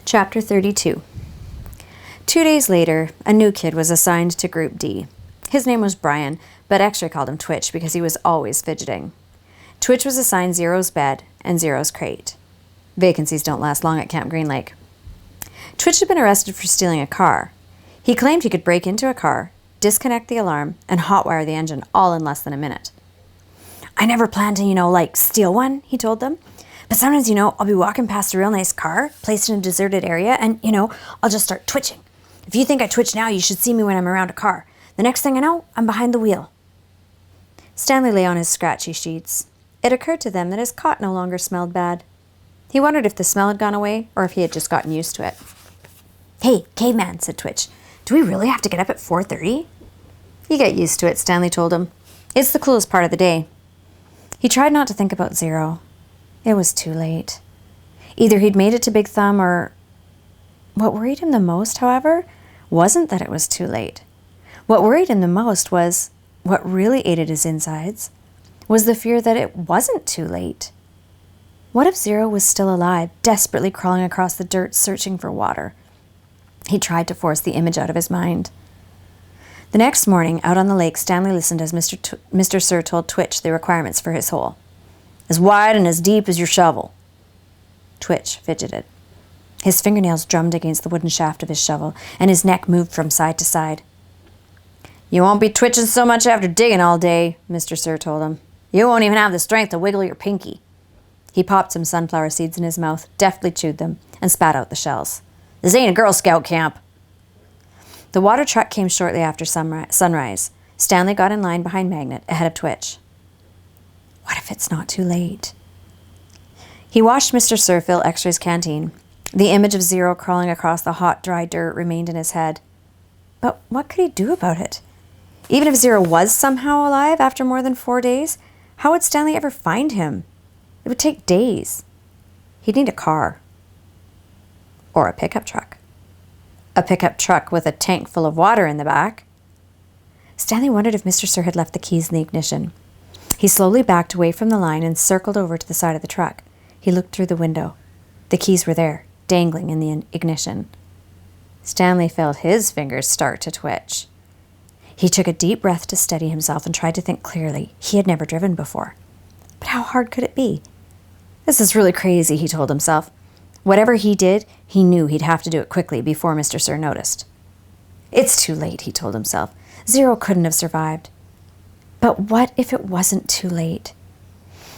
Chapter 32. 2 days later, a new kid was assigned to Group D. His name was Brian, but X-Ray called him Twitch because he was always fidgeting. Twitch was assigned Zero's bed and Zero's crate. Vacancies don't last long at Camp Green Lake. Twitch had been arrested for stealing a car. He claimed he could break into a car, disconnect the alarm, and hotwire the engine all in less than a minute. "I never planned to, steal one," he told them. "But sometimes, I'll be walking past a real nice car, placed in a deserted area, and, I'll just start twitching. If you think I twitch now, you should see me when I'm around a car. The next thing I know, I'm behind the wheel." Stanley lay on his scratchy sheets. It occurred to them that his cot no longer smelled bad. He wondered if the smell had gone away or if he had just gotten used to it. "Hey, caveman," said Twitch, "do we really have to get up at 4:30? "You get used to it," Stanley told him. "It's the coolest part of the day." He tried not to think about Zero. It was too late. Either he'd made it to Big Thumb or... What worried him the most, however, wasn't that it was too late. What worried him the most was, what really ate at his insides, was the fear that it wasn't too late. What if Zero was still alive, desperately crawling across the dirt, searching for water? He tried to force the image out of his mind. The next morning, out on the lake, Stanley listened as Mr. Sir told Twitch the requirements for his hole. "As wide and as deep as your shovel." Twitch fidgeted. His fingernails drummed against the wooden shaft of his shovel, and his neck moved from side to side. "You won't be twitching so much after digging all day," Mr. Sir told him. "You won't even have the strength to wiggle your pinky." He popped some sunflower seeds in his mouth, deftly chewed them, and spat out the shells. "This ain't a Girl Scout camp." The water truck came shortly after sunrise. Stanley got in line behind Magnet, ahead of Twitch. What if it's not too late? He watched Mr. Sir fill X-Ray's canteen. The image of Zero crawling across the hot, dry dirt remained in his head. But what could he do about it? Even if Zero was somehow alive after more than 4 days, how would Stanley ever find him? It would take days. He'd need a car. Or a pickup truck. A pickup truck with a tank full of water in the back. Stanley wondered if Mr. Sir had left the keys in the ignition. He slowly backed away from the line and circled over to the side of the truck. He looked through the window. The keys were there, dangling in the ignition. Stanley felt his fingers start to twitch. He took a deep breath to steady himself and tried to think clearly. He had never driven before. But how hard could it be? "This is really crazy," he told himself. Whatever he did, he knew he'd have to do it quickly before Mr. Sir noticed. "It's too late," he told himself. "Zero couldn't have survived." But what if it wasn't too late?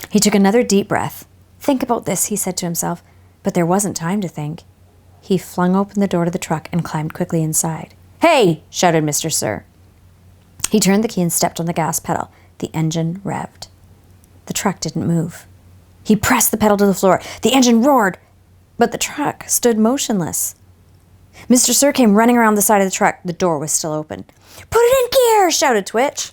He took another deep breath. "Think about this," he said to himself, but there wasn't time to think. He flung open the door to the truck and climbed quickly inside. "Hey!" shouted Mr. Sir. He turned the key and stepped on the gas pedal. The engine revved. The truck didn't move. He pressed the pedal to the floor. The engine roared, but the truck stood motionless. Mr. Sir came running around the side of the truck. The door was still open. "Put it in gear!" shouted Twitch.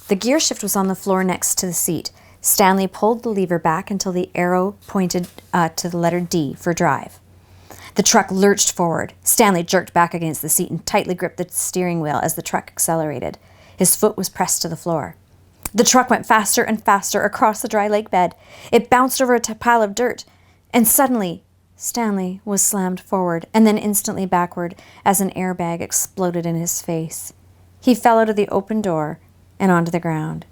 The gear shift was on the floor next to the seat. Stanley pulled the lever back until the arrow pointed to the letter D for drive. The truck lurched forward. Stanley jerked back against the seat and tightly gripped the steering wheel as the truck accelerated. His foot was pressed to the floor. The truck went faster and faster across the dry lake bed. It bounced over a pile of dirt. And suddenly, Stanley was slammed forward and then instantly backward as an airbag exploded in his face. He fell out of the open door and onto the ground.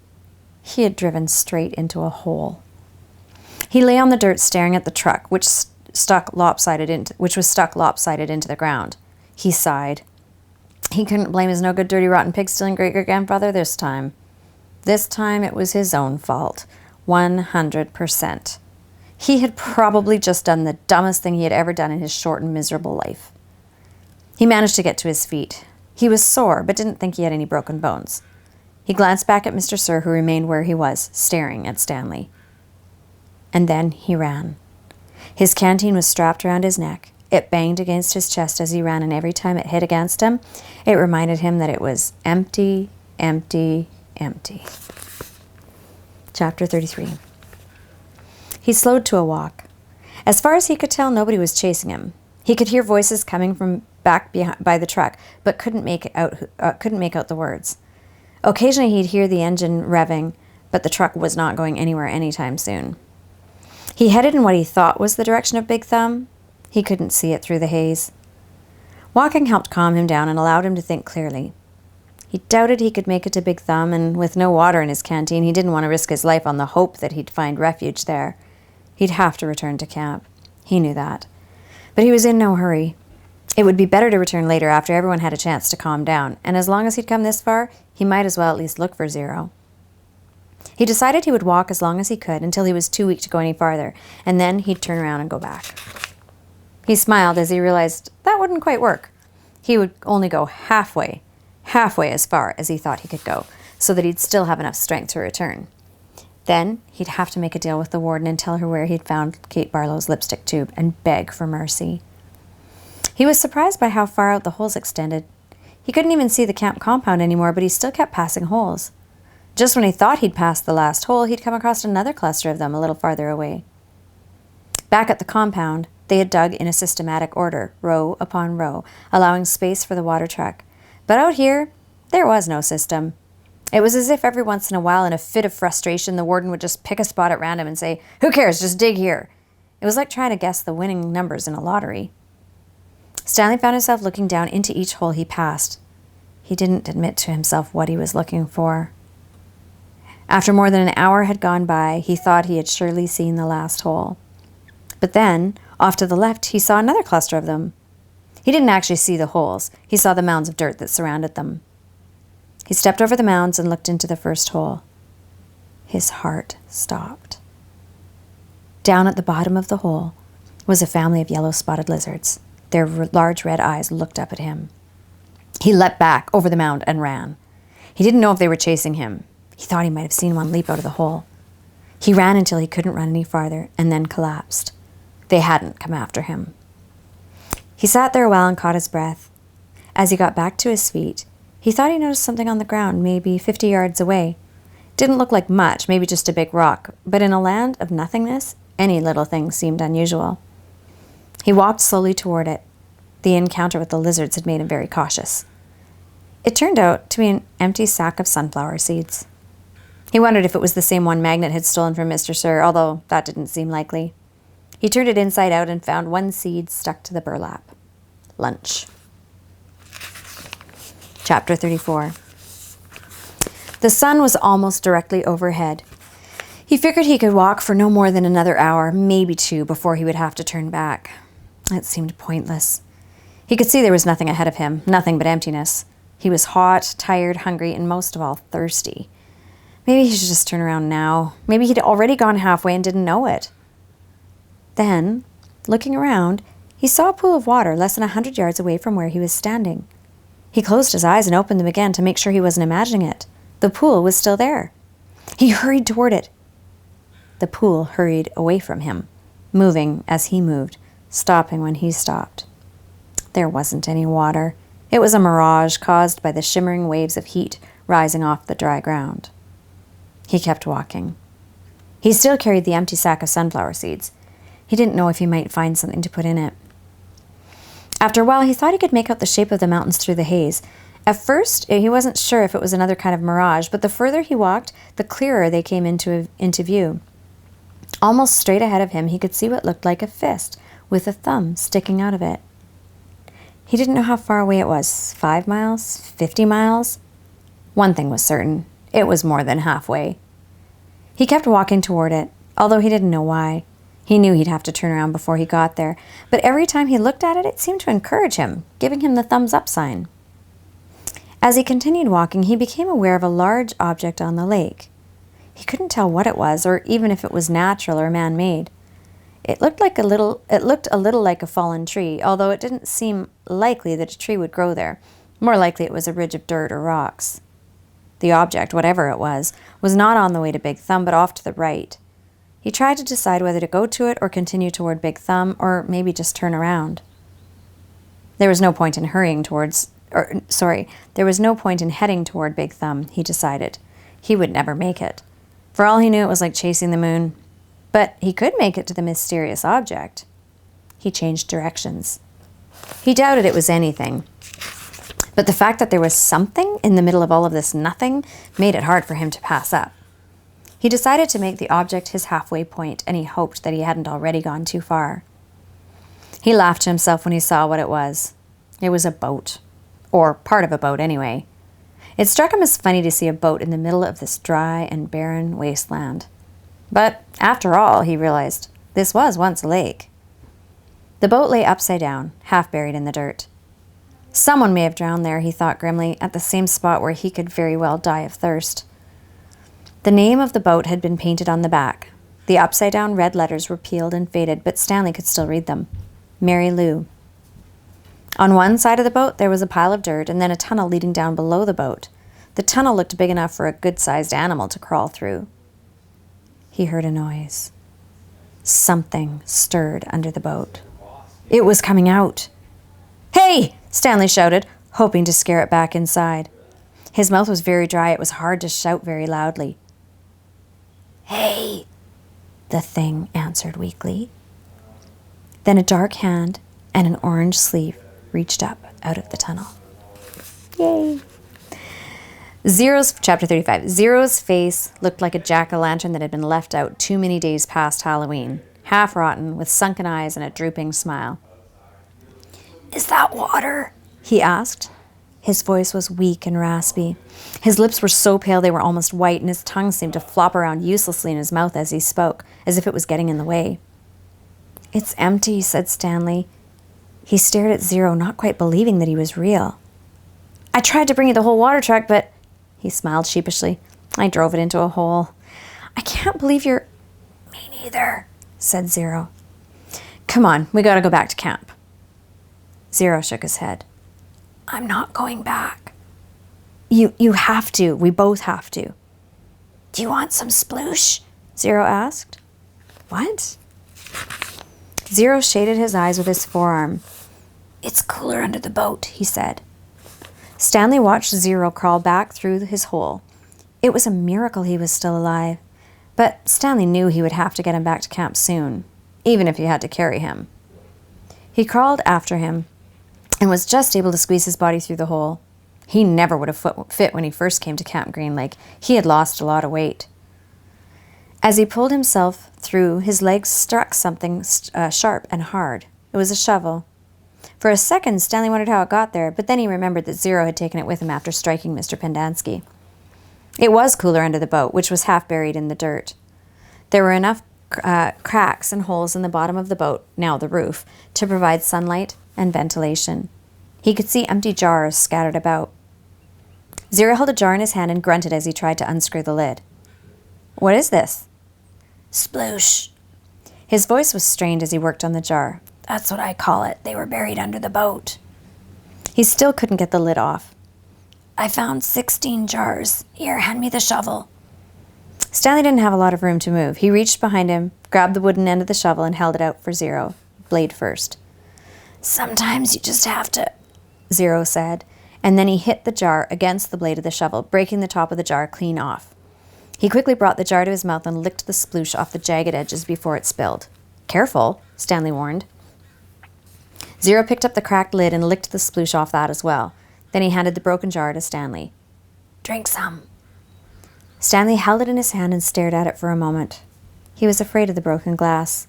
He had driven straight into a hole. He lay on the dirt staring at the truck, which was stuck lopsided into the ground. He sighed. He couldn't blame his no-good, dirty, rotten, pig-stealing great-great-grandfather this time. This time it was his own fault. 100%. He had probably just done the dumbest thing he had ever done in his short and miserable life. He managed to get to his feet. He was sore, but didn't think he had any broken bones. He glanced back at Mr. Sir, who remained where he was, staring at Stanley. And then he ran. His canteen was strapped around his neck. It banged against his chest as he ran, and every time it hit against him, it reminded him that it was empty, empty, empty. Chapter 33. He slowed to a walk. As far as he could tell, nobody was chasing him. He could hear voices coming from back by the truck, but couldn't make out the words. Occasionally he'd hear the engine revving, but the truck was not going anywhere anytime soon. He headed in what he thought was the direction of Big Thumb, He couldn't see it through the haze. Walking helped calm him down and allowed him to think clearly. He doubted he could make it to Big Thumb, and with no water in his canteen, he didn't want to risk his life on the hope that he'd find refuge there. He'd have to return to camp. He knew that. But he was in no hurry. It would be better to return later after everyone had a chance to calm down, and as long as he'd come this far, he might as well at least look for Zero. He decided he would walk as long as he could until he was too weak to go any farther, and then he'd turn around and go back. He smiled as he realized that wouldn't quite work. He would only go halfway as far as he thought he could go, so that he'd still have enough strength to return. Then he'd have to make a deal with the warden and tell her where he'd found Kate Barlow's lipstick tube and beg for mercy. He was surprised by how far out the holes extended. He couldn't even see the camp compound anymore, but he still kept passing holes. Just when he thought he'd passed the last hole, he'd come across another cluster of them a little farther away. Back at the compound, they had dug in a systematic order, row upon row, allowing space for the water truck. But out here, there was no system. It was as if every once in a while, in a fit of frustration, the warden would just pick a spot at random and say, "Who cares, just dig here." It was like trying to guess the winning numbers in a lottery. Stanley found himself looking down into each hole he passed. He didn't admit to himself what he was looking for. After more than an hour had gone by, he thought he had surely seen the last hole. But then, off to the left, he saw another cluster of them. He didn't actually see the holes. He saw the mounds of dirt that surrounded them. He stepped over the mounds and looked into the first hole. His heart stopped. Down at the bottom of the hole was a family of yellow-spotted lizards. Their large red eyes looked up at him. He leapt back over the mound and ran. He didn't know if they were chasing him. He thought he might have seen one leap out of the hole. He ran until he couldn't run any farther and then collapsed. They hadn't come after him. He sat there a while and caught his breath. As he got back to his feet, he thought he noticed something on the ground, maybe 50 yards away. Didn't look like much, maybe just a big rock, but in a land of nothingness, any little thing seemed unusual. He walked slowly toward it. The encounter with the lizards had made him very cautious. It turned out to be an empty sack of sunflower seeds. He wondered if it was the same one Magnet had stolen from Mr. Sir, although that didn't seem likely. He turned it inside out and found one seed stuck to the burlap. Lunch. Chapter 34. The sun was almost directly overhead. He figured he could walk for no more than another hour, maybe 2, before he would have to turn back. It seemed pointless. He could see there was nothing ahead of him, nothing but emptiness. He was hot, tired, hungry, and most of all, thirsty. Maybe he should just turn around now. Maybe he'd already gone halfway and didn't know it. Then, looking around, he saw a pool of water less than 100 yards away from where he was standing. He closed his eyes and opened them again to make sure he wasn't imagining it. The pool was still there. He hurried toward it. The pool hurried away from him, moving as he moved, stopping when he stopped. There wasn't any water. It was a mirage caused by the shimmering waves of heat rising off the dry ground. He kept walking. He still carried the empty sack of sunflower seeds. He didn't know if he might find something to put in it. After a while, he thought he could make out the shape of the mountains through the haze. At first, he wasn't sure if it was another kind of mirage, but the further he walked, the clearer they came into view. Almost straight ahead of him, he could see what looked like a fist, with a thumb sticking out of it. He didn't know how far away it was. 5 miles? 50 miles? One thing was certain. It was more than halfway. He kept walking toward it, although he didn't know why. He knew he'd have to turn around before he got there, but every time he looked at it, it seemed to encourage him, giving him the thumbs-up sign. As he continued walking, he became aware of a large object on the lake. He couldn't tell what it was, or even if it was natural or man-made. It looked a little like a fallen tree, although it didn't seem likely that a tree would grow there. More likely it was a ridge of dirt or rocks. The object, whatever it was not on the way to Big Thumb, but off to the right. He tried to decide whether to go to it or continue toward Big Thumb, or maybe just turn around. There was no point in heading toward Big Thumb, he decided. He would never make it. For all he knew, it was like chasing the moon. But he could make it to the mysterious object. He changed directions. He doubted it was anything. But the fact that there was something in the middle of all of this nothing made it hard for him to pass up. He decided to make the object his halfway point, and he hoped that he hadn't already gone too far. He laughed to himself when he saw what it was. It was a boat. Or part of a boat, anyway. It struck him as funny to see a boat in the middle of this dry and barren wasteland. But, after all, he realized, this was once a lake. The boat lay upside down, half buried in the dirt. Someone may have drowned there, he thought grimly, at the same spot where he could very well die of thirst. The name of the boat had been painted on the back. The upside-down red letters were peeled and faded, but Stanley could still read them. Mary Lou. On one side of the boat, there was a pile of dirt and then a tunnel leading down below the boat. The tunnel looked big enough for a good-sized animal to crawl through. He heard a noise. Something stirred under the boat. It was coming out. "Hey!" Stanley shouted, hoping to scare it back inside. His mouth was very dry. It was hard to shout very loudly. "Hey!" the thing answered weakly. Then a dark hand and an orange sleeve reached up out of the tunnel. Yay! Chapter 35. Zero's face looked like a jack-o'-lantern that had been left out too many days past Halloween, half rotten, with sunken eyes and a drooping smile. "Is that water?" he asked. His voice was weak and raspy. His lips were so pale they were almost white, and his tongue seemed to flop around uselessly in his mouth as he spoke, as if it was getting in the way. "It's empty," said Stanley. He stared at Zero, not quite believing that he was real. "I tried to bring you the whole water truck, but..." He smiled sheepishly. "I drove it into a hole." "I can't believe you're..." "Me neither," said Zero. "Come on, we gotta go back to camp." Zero shook his head. "I'm not going back." You have to. We both have to." "Do you want some sploosh?" Zero asked. "What?" Zero shaded his eyes with his forearm. "It's cooler under the boat," he said. Stanley watched Zero crawl back through his hole. It was a miracle he was still alive, but Stanley knew he would have to get him back to camp soon, even if he had to carry him. He crawled after him and was just able to squeeze his body through the hole. He never would have fit when he first came to Camp Green Lake. He had lost a lot of weight. As he pulled himself through, his legs struck something sharp and hard. It was a shovel. For a second, Stanley wondered how it got there, but then he remembered that Zero had taken it with him after striking Mr. Pendanski. It was cooler under the boat, which was half buried in the dirt. There were enough cracks and holes in the bottom of the boat, now the roof, to provide sunlight and ventilation. He could see empty jars scattered about. Zero held a jar in his hand and grunted as he tried to unscrew the lid. "What is this?" "Sploosh." His voice was strained as he worked on the jar. "That's what I call it. They were buried under the boat." He still couldn't get the lid off. "I found 16 jars. Here, hand me the shovel." Stanley didn't have a lot of room to move. He reached behind him, grabbed the wooden end of the shovel, and held it out for Zero, blade first. "Sometimes you just have to," Zero said, and then he hit the jar against the blade of the shovel, breaking the top of the jar clean off. He quickly brought the jar to his mouth and licked the sploosh off the jagged edges before it spilled. "Careful," Stanley warned. Zero picked up the cracked lid and licked the sploosh off that as well. Then he handed the broken jar to Stanley. "Drink some." Stanley held it in his hand and stared at it for a moment. He was afraid of the broken glass.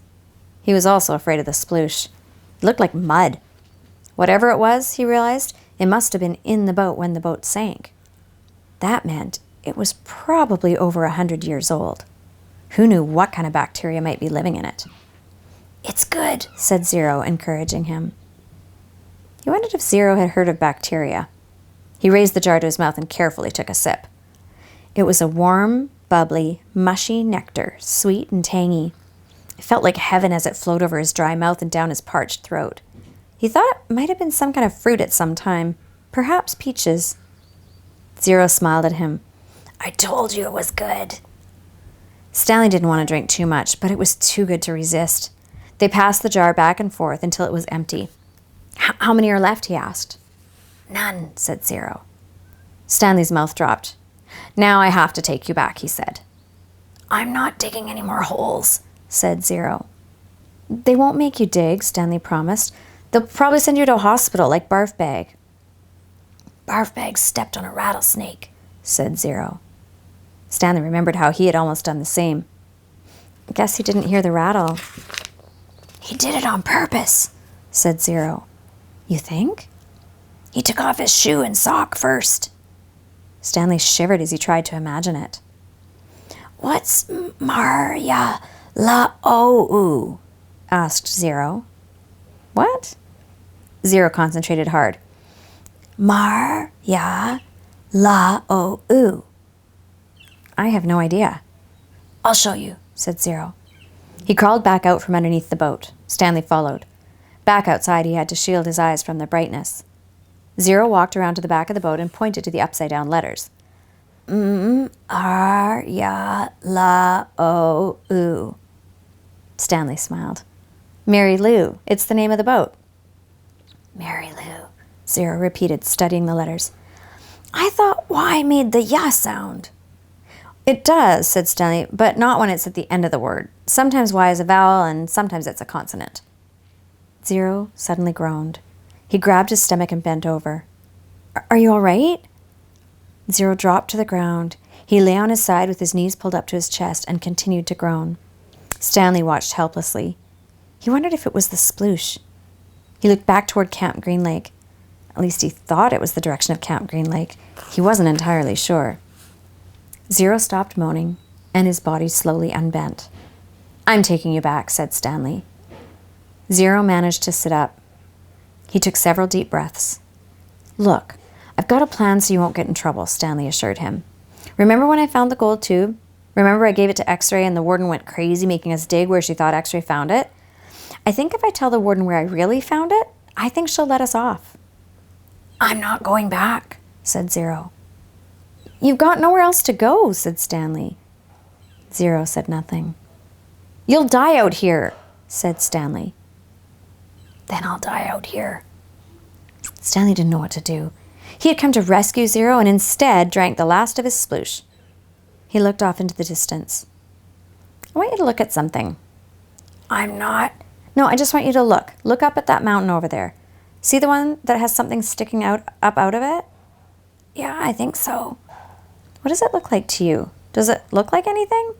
He was also afraid of the sploosh. It looked like mud. Whatever it was, he realized, it must have been in the boat when the boat sank. That meant it was probably over 100 years old. Who knew what kind of bacteria might be living in it? "It's good," said Zero, encouraging him. He wondered if Zero had heard of bacteria. He raised the jar to his mouth and carefully took a sip. It was a warm, bubbly, mushy nectar, sweet and tangy. It felt like heaven as it flowed over his dry mouth and down his parched throat. He thought it might have been some kind of fruit at some time, perhaps peaches. Zero smiled at him. "I told you it was good." Stanley didn't want to drink too much, but it was too good to resist. They passed the jar back and forth until it was empty. How many are left?" he asked. "None," said Zero. Stanley's mouth dropped. "Now I have to take you back," he said. "I'm not digging any more holes," said Zero. "They won't make you dig," Stanley promised. "They'll probably send you to a hospital like Barf Bag." "Barf Bag stepped on a rattlesnake," said Zero. Stanley remembered how he had almost done the same. I guess he didn't hear the rattle. "He did it on purpose," said Zero. You think? He took off his shoe and sock first. Stanley shivered as he tried to imagine it. What's Marya La-O-U? Asked Zero. What? Zero concentrated hard. Marya La-O-U. I have no idea. I'll show you, said Zero. He crawled back out from underneath the boat. Stanley followed. Back outside, he had to shield his eyes from the brightness. Zero walked around to the back of the boat and pointed to the upside-down letters. Marya La-O-U. Stanley smiled. Mary Lou, it's the name of the boat. Mary Lou, Zero repeated, studying the letters. I thought Y made the ya sound. It does, said Stanley, but not when it's at the end of the word. Sometimes Y is a vowel and sometimes it's a consonant. Zero suddenly groaned. He grabbed his stomach and bent over. Are you all right? Zero dropped to the ground. He lay on his side with his knees pulled up to his chest and continued to groan. Stanley watched helplessly. He wondered if it was the sploosh. He looked back toward Camp Green Lake. At least he thought it was the direction of Camp Green Lake. He wasn't entirely sure. Zero stopped moaning, and his body slowly unbent. I'm taking you back, said Stanley. Zero managed to sit up. He took several deep breaths. Look, I've got a plan so you won't get in trouble, Stanley assured him. Remember when I found the gold tube? Remember I gave it to X-Ray and the warden went crazy making us dig where she thought X-Ray found it? I think if I tell the warden where I really found it, I think she'll let us off. I'm not going back, said Zero. You've got nowhere else to go, said Stanley. Zero said nothing. You'll die out here, said Stanley. Then I'll die out here. Stanley didn't know what to do. He had come to rescue Zero and instead drank the last of his sploosh. He looked off into the distance. I want you to look at something. I'm not. No, I just want you to look. Look up at that mountain over there. See the one that has something sticking up out of it? Yeah, I think so. What does it look like to you? Does it look like anything?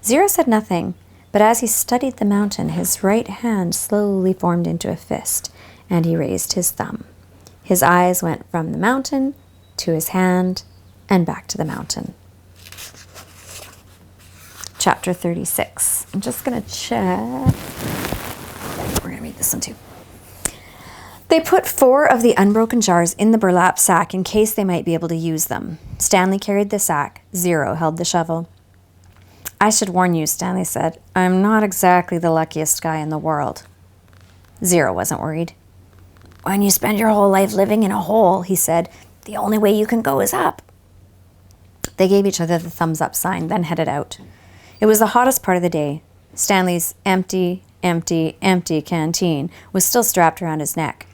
Zero said nothing, but as he studied the mountain, his right hand slowly formed into a fist, and he raised his thumb. His eyes went from the mountain to his hand and back to the mountain. Chapter 36. I'm just going to check. We're going to read this one too. They put 4 of the unbroken jars in the burlap sack in case they might be able to use them. Stanley carried the sack. Zero held the shovel. I should warn you, Stanley said. I'm not exactly the luckiest guy in the world. Zero wasn't worried. When you spend your whole life living in a hole, he said, the only way you can go is up. They gave each other the thumbs up sign, then headed out. It was the hottest part of the day. Stanley's empty canteen was still strapped around his neck.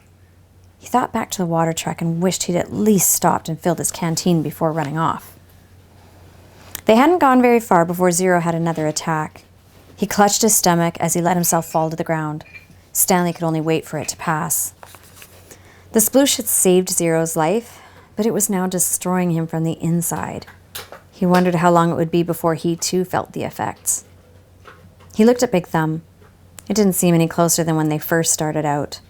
He thought back to the water truck and wished he'd at least stopped and filled his canteen before running off. They hadn't gone very far before Zero had another attack. He clutched his stomach as he let himself fall to the ground. Stanley could only wait for it to pass. The sploosh had saved Zero's life, but it was now destroying him from the inside. He wondered how long it would be before he too felt the effects. He looked at Big Thumb. It didn't seem any closer than when they first started out.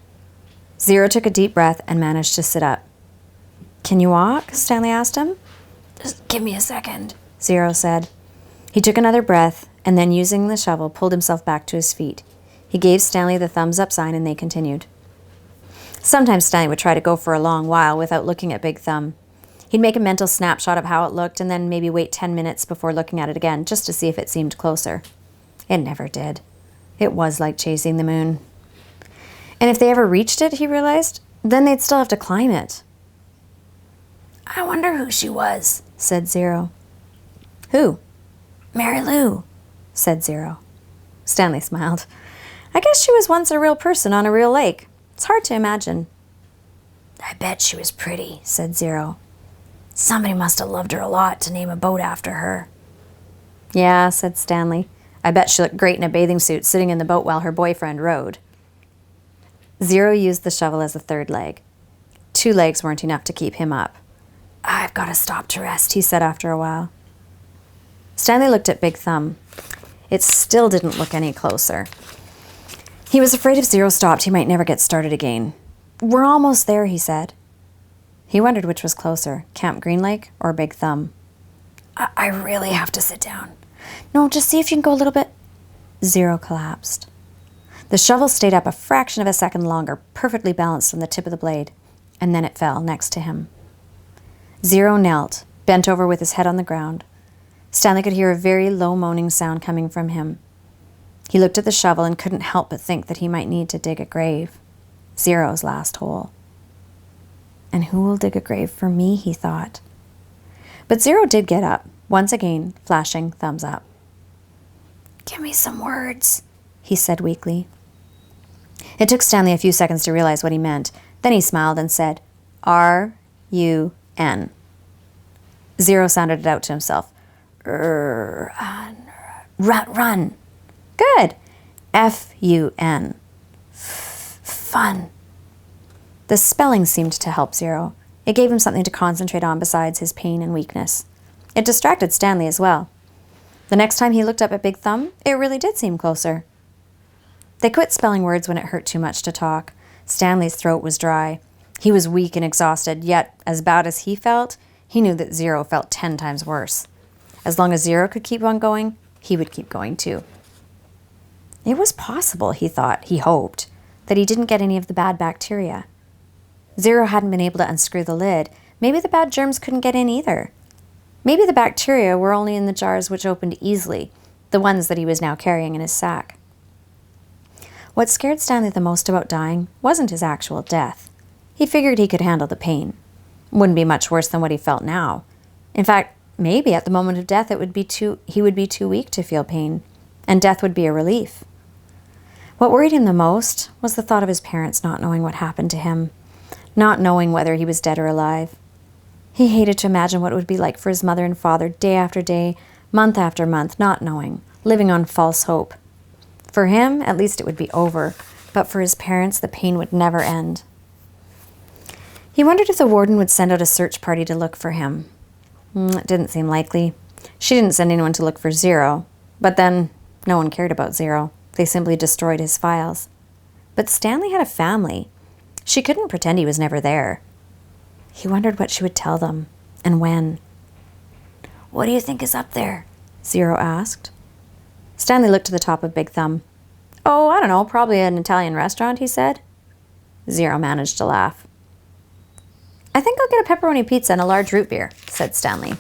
Zero took a deep breath and managed to sit up. Can you walk? Stanley asked him. Just give me a second, Zero said. He took another breath and then, using the shovel, pulled himself back to his feet. He gave Stanley the thumbs up sign and they continued. Sometimes Stanley would try to go for a long while without looking at Big Thumb. He'd make a mental snapshot of how it looked and then maybe wait 10 minutes before looking at it again just to see if it seemed closer. It never did. It was like chasing the moon. And if they ever reached it, he realized, then they'd still have to climb it. I wonder who she was, said Zero. Who? Mary Lou, said Zero. Stanley smiled. I guess she was once a real person on a real lake. It's hard to imagine. I bet she was pretty, said Zero. Somebody must have loved her a lot to name a boat after her. Yeah, said Stanley. I bet she looked great in a bathing suit sitting in the boat while her boyfriend rowed. Zero used the shovel as a third leg. 2 legs weren't enough to keep him up. I've got to stop to rest, he said after a while. Stanley looked at Big Thumb. It still didn't look any closer. He was afraid if Zero stopped, he might never get started again. "We're almost there," he said. He wondered which was closer, Camp Green Lake or Big Thumb. I really have to sit down." "No, just see if you can go a little bit." Zero collapsed. The shovel stayed up a fraction of a second longer, perfectly balanced on the tip of the blade, and then it fell next to him. Zero knelt, bent over with his head on the ground. Stanley could hear a very low moaning sound coming from him. He looked at the shovel and couldn't help but think that he might need to dig a grave. Zero's last hole. "And who will dig a grave for me?" he thought. But Zero did get up, once again flashing thumbs up. "Give me some words," he said weakly. It took Stanley a few seconds to realize what he meant. Then he smiled and said, R-U-N. Zero sounded it out to himself. Run. Good. F-U-N. Fun. The spelling seemed to help Zero. It gave him something to concentrate on besides his pain and weakness. It distracted Stanley as well. The next time he looked up at Big Thumb, it really did seem closer. They quit spelling words when it hurt too much to talk. Stanley's throat was dry. He was weak and exhausted, yet, as bad as he felt, he knew that Zero felt 10 times worse. As long as Zero could keep on going, he would keep going too. It was possible, he hoped, that he didn't get any of the bad bacteria. Zero hadn't been able to unscrew the lid. Maybe the bad germs couldn't get in either. Maybe the bacteria were only in the jars which opened easily, the ones that he was now carrying in his sack. What scared Stanley the most about dying wasn't his actual death. He figured he could handle the pain. Wouldn't be much worse than what he felt now. In fact, maybe at the moment of death he would be too weak to feel pain, and death would be a relief. What worried him the most was the thought of his parents not knowing what happened to him, not knowing whether he was dead or alive. He hated to imagine what it would be like for his mother and father day after day, month after month, not knowing, living on false hope. For him, at least it would be over, but for his parents, the pain would never end. He wondered if the warden would send out a search party to look for him. It didn't seem likely. She didn't send anyone to look for Zero, but then no one cared about Zero. They simply destroyed his files. But Stanley had a family. She couldn't pretend he was never there. He wondered what she would tell them, and when. "What do you think is up there?" Zero asked. Stanley looked to the top of Big Thumb. "Oh, I don't know, probably an Italian restaurant," he said. Zero managed to laugh. "I think I'll get a pepperoni pizza and a large root beer," said Stanley.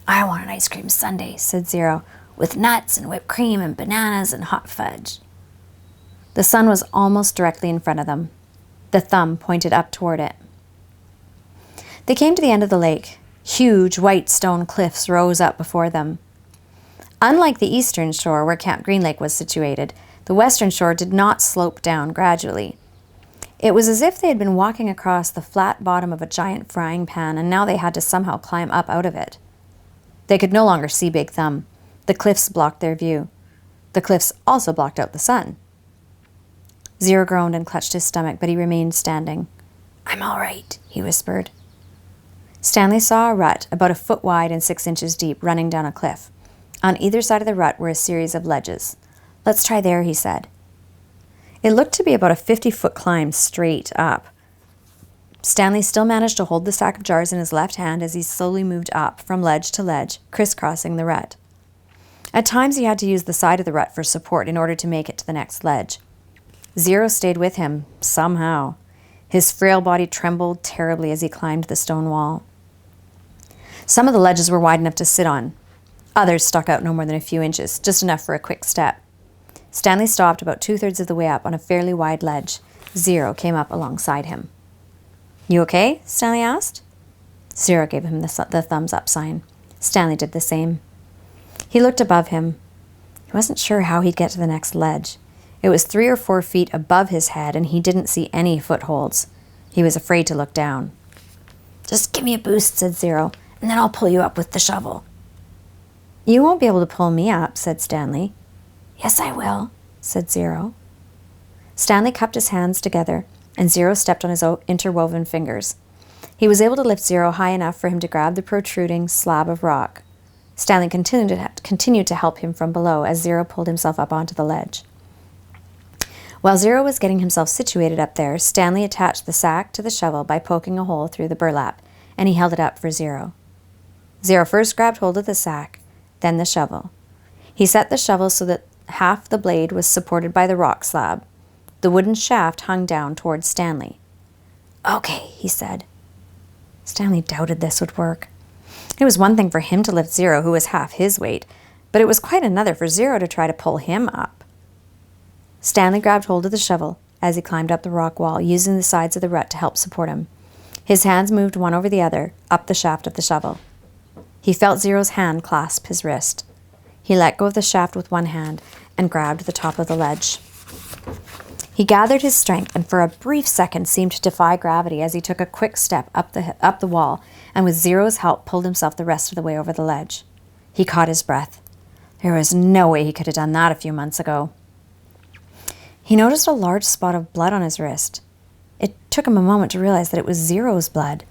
"I want an ice cream sundae," said Zero, "with nuts and whipped cream and bananas and hot fudge." The sun was almost directly in front of them. The thumb pointed up toward it. They came to the end of the lake. Huge white stone cliffs rose up before them. Unlike the eastern shore where Camp Green Lake was situated, the western shore did not slope down gradually. It was as if they had been walking across the flat bottom of a giant frying pan, and now they had to somehow climb up out of it. They could no longer see Big Thumb. The cliffs blocked their view. The cliffs also blocked out the sun. Zero groaned and clutched his stomach, but he remained standing. "I'm all right," he whispered. Stanley saw a rut about a foot wide and 6 inches deep running down a cliff. On either side of the rut were a series of ledges. "Let's try there," he said. It looked to be about a 50-foot climb straight up. Stanley still managed to hold the stack of jars in his left hand as he slowly moved up from ledge to ledge, crisscrossing the rut. At times he had to use the side of the rut for support in order to make it to the next ledge. Zero stayed with him, somehow. His frail body trembled terribly as he climbed the stone wall. Some of the ledges were wide enough to sit on. Others stuck out no more than a few inches, just enough for a quick step. Stanley stopped about 2/3 of the way up on a fairly wide ledge. Zero came up alongside him. "You okay?" Stanley asked. Zero gave him the thumbs up sign. Stanley did the same. He looked above him. He wasn't sure how he'd get to the next ledge. It was 3 or 4 feet above his head, and he didn't see any footholds. He was afraid to look down. "Just give me a boost," said Zero, "and then I'll pull you up with the shovel." "You won't be able to pull me up," said Stanley. "Yes, I will," said Zero. Stanley cupped his hands together, and Zero stepped on his interwoven fingers. He was able to lift Zero high enough for him to grab the protruding slab of rock. Stanley continued to help him from below as Zero pulled himself up onto the ledge. While Zero was getting himself situated up there, Stanley attached the sack to the shovel by poking a hole through the burlap, and he held it up for Zero. Zero first grabbed hold of the sack, then the shovel. He set the shovel so that half the blade was supported by the rock slab. The wooden shaft hung down towards Stanley. "Okay," he said. Stanley doubted this would work. It was one thing for him to lift Zero, who was half his weight, but it was quite another for Zero to try to pull him up. Stanley grabbed hold of the shovel as he climbed up the rock wall, using the sides of the rut to help support him. His hands moved one over the other, up the shaft of the shovel. He felt Zero's hand clasp his wrist. He let go of the shaft with one hand and grabbed the top of the ledge. He gathered his strength and for a brief second seemed to defy gravity as he took a quick step up the wall and with Zero's help pulled himself the rest of the way over the ledge. He caught his breath. There was no way he could have done that a few months ago. He noticed a large spot of blood on his wrist. It took him a moment to realize that it was Zero's blood.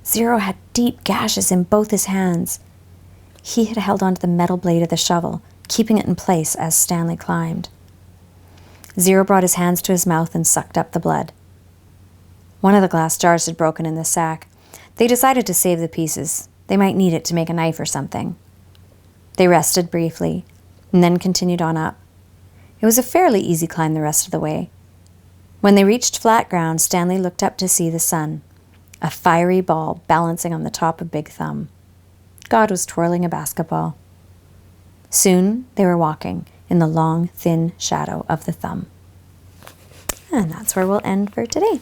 Zero had deep gashes in both his hands. He had held onto the metal blade of the shovel, keeping it in place as Stanley climbed. Zero brought his hands to his mouth and sucked up the blood. One of the glass jars had broken in the sack. They decided to save the pieces. They might need it to make a knife or something. They rested briefly, and then continued on up. It was a fairly easy climb the rest of the way. When they reached flat ground, Stanley looked up to see the sun, a fiery ball balancing on the top of Big Thumb. God was twirling a basketball. Soon they were walking in the long, thin shadow of the thumb. And that's where we'll end for today.